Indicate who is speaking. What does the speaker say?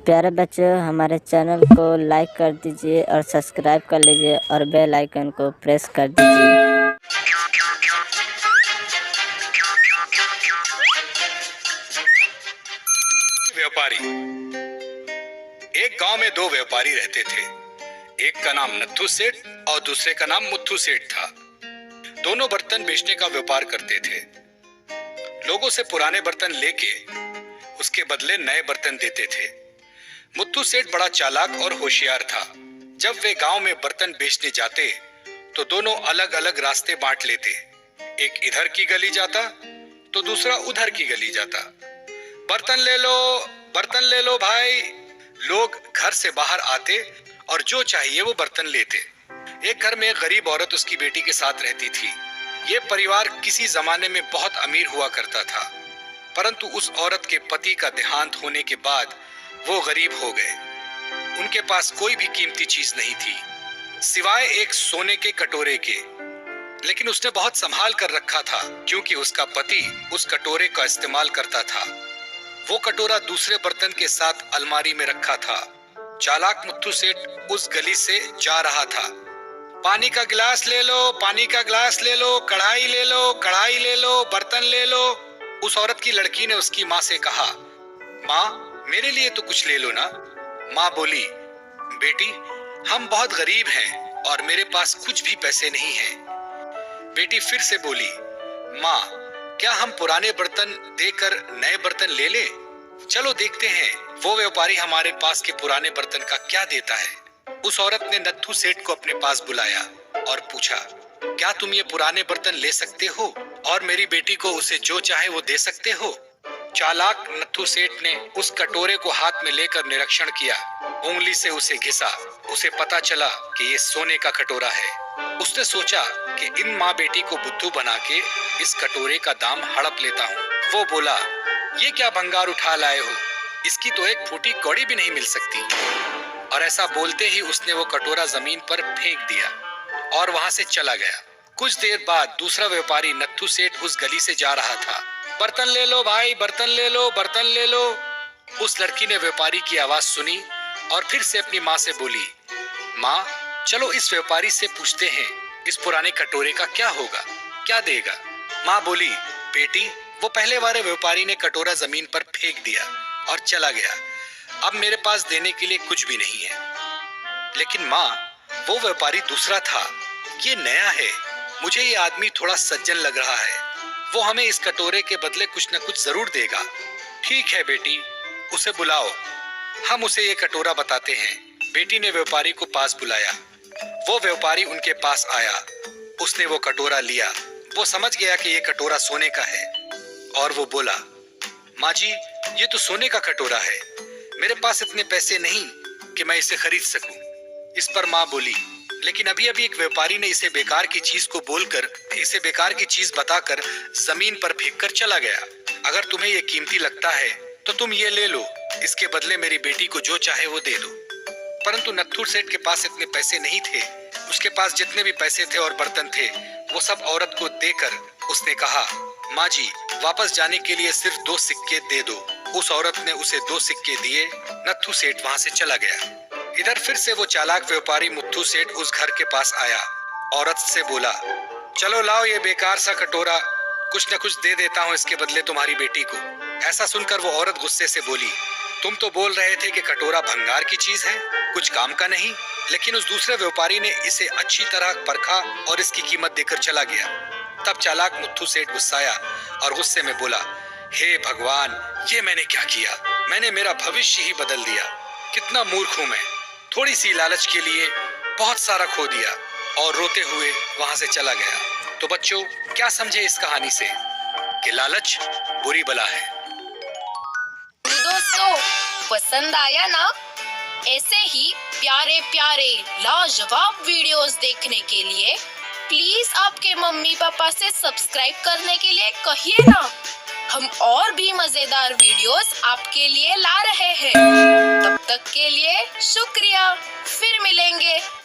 Speaker 1: प्यारे बच्चों, हमारे चैनल को लाइक कर दीजिए और सब्सक्राइब कर लीजिए और बेल आइकन को प्रेस कर दीजिए।
Speaker 2: व्यापारी। एक गांव में दो व्यापारी रहते थे। एक का नाम नत्थू सेठ और दूसरे का नाम मुत्थू सेठ था। दोनों बर्तन बेचने का व्यापार करते थे। लोगों से पुराने बर्तन लेके उसके बदले नए बर्तन देते थे। मुत्थू सेठ बड़ा चालाक और होशियार था। जब वे गांव में बर्तन बेचने जाते तो दोनों अलग अलग रास्ते बांट लेते। एक इधर की गली जाता तो दूसरा उधर की गली जाता। बर्तन ले लो भाई। लोग घर से बाहर आते और जो चाहिए वो बर्तन लेते। एक घर में एक गरीब औरत उसकी बेटी के साथ रहती थी। ये परिवार किसी जमाने में बहुत अमीर हुआ करता था, परंतु उस औरत के पति का देहांत होने के बाद वो गरीब हो गए। उनके पास कोई भी कीमती चीज नहीं थी सिवाय एक सोने के कटोरे के। लेकिन उसने बहुत संभाल कर रखा था क्योंकि उसका पति उस कटोरे का इस्तेमाल करता था। वो कटोरा दूसरे बर्तन के साथ अलमारी में रखा था। चालाक मुत्थू सेठ उस गली से जा रहा था। पानी का गिलास ले लो, पानी का गिलास ले लो, कढ़ाई ले लो, कढ़ाई ले लो, बर्तन ले लो। उस औरत की लड़की ने उसकी माँ से कहा, माँ मेरे लिए तो कुछ ले लो ना। माँ बोली, बेटी हम बहुत गरीब हैं और मेरे पास कुछ भी पैसे नहीं हैं। बेटी फिर से बोली, माँ क्या हम पुराने बर्तन देकर नए बर्तन ले ले? चलो देखते हैं वो व्यापारी हमारे पास के पुराने बर्तन का क्या देता है। उस औरत ने नत्थू सेठ को अपने पास बुलाया और पूछा, क्या तुम ये पुराने बर्तन ले सकते हो और मेरी बेटी को उसे जो चाहे वो दे सकते हो? चालाक नत्थू सेठ ने उस कटोरे को हाथ में लेकर निरीक्षण किया। उंगली से उसे घिसा। उसे पता चला कि ये सोने का कटोरा है। उसने सोचा कि इन माँ बेटी को बुद्धू बना के इस कटोरे का दाम हड़प लेता हूँ। वो बोला, ये क्या भंगार उठा लाए हो? इसकी तो एक फूटी कौड़ी भी नहीं मिल सकती। और ऐसा बोलते ही उसने वो कटोरा जमीन पर फेंक दिया और वहां से चला गया। कुछ देर बाद दूसरा व्यापारी नत्थू सेठ उस गली से जा रहा था। बर्तन ले लो भाई, बर्तन ले लो, बर्तन ले लो। उस लड़की ने व्यापारी की आवाज सुनी और फिर से अपनी माँ से बोली, माँ चलो इस व्यापारी से पूछते हैं इस पुराने कटोरे का क्या होगा, क्या देगा? माँ बोली, बेटी वो पहले वाले व्यापारी ने कटोरा जमीन पर फेंक दिया और चला गया। अब मेरे पास देने के लिए कुछ भी नहीं है। लेकिन माँ वो व्यापारी दूसरा था, ये नया है। मुझे ये आदमी थोड़ा सज्जन लग रहा है। वो हमें इस कटोरे के बदले कुछ न कुछ जरूर देगा। ठीक है बेटी, उसे बुलाओ, हम उसे ये कटोरा बताते हैं। बेटी ने व्यापारी को पास बुलाया। वो व्यापारी उनके पास आया। उसने वो कटोरा लिया। वो समझ गया कि ये कटोरा सोने का है और वो बोला, माँ जी ये तो सोने का कटोरा है। मेरे पास इतने पैसे नहीं कि मैं इसे खरीद सकूं। इस पर माँ बोली, लेकिन अभी अभी एक व्यापारी ने इसे बेकार की चीज को बोलकर, इसे बेकार की चीज बताकर जमीन पर फेंक कर चला गया। अगर तुम्हें ये कीमती लगता है तो तुम ये ले लो। इसके बदले मेरी बेटी को जो चाहे वो दे दो। परंतु नत्थू सेठ के पास इतने पैसे नहीं थे। उसके पास जितने भी पैसे थे और बर्तन थे वो सब औरत को देकर उसने कहा, माँ जी वापस जाने के लिए सिर्फ 2 सिक्के दे दो। उस औरत ने उसे 2 सिक्के दिए। नत्थू सेठ वहां से चला गया। इधर फिर से वो चालाक व्यापारी मुत्थू सेठ उस घर के पास आया। औरत से बोला, चलो लाओ ये बेकार सा कटोरा, कुछ न कुछ दे देता हूँ इसके बदले तुम्हारी बेटी को। ऐसा सुनकर वो औरत गुस्से से बोली, तुम तो बोल रहे थे कि कटोरा भंगार की चीज है, कुछ काम का नहीं। लेकिन उस दूसरे व्यापारी ने इसे अच्छी तरह परखा और इसकी कीमत देकर चला गया। तब चालाक मुत्थू सेठ गुस्साया और गुस्से में बोला, हे भगवान ये मैंने क्या किया? मैंने मेरा भविष्य ही बदल दिया। कितना मूर्ख हूं मैं। थोड़ी सी लालच के लिए बहुत सारा खो दिया। और रोते हुए वहां से चला गया। तो बच्चों क्या समझे इस कहानी से कि लालच बुरी बला है।
Speaker 3: दोस्तों पसंद आया ना? ऐसे ही प्यारे प्यारे लाजवाब वीडियोस देखने के लिए प्लीज आपके मम्मी पापा से सब्सक्राइब करने के लिए कहिए ना। हम और भी मजेदार वीडियोस आपके लिए ला रहे हैं। तब तक के लिए शुक्रिया। फिर मिलेंगे।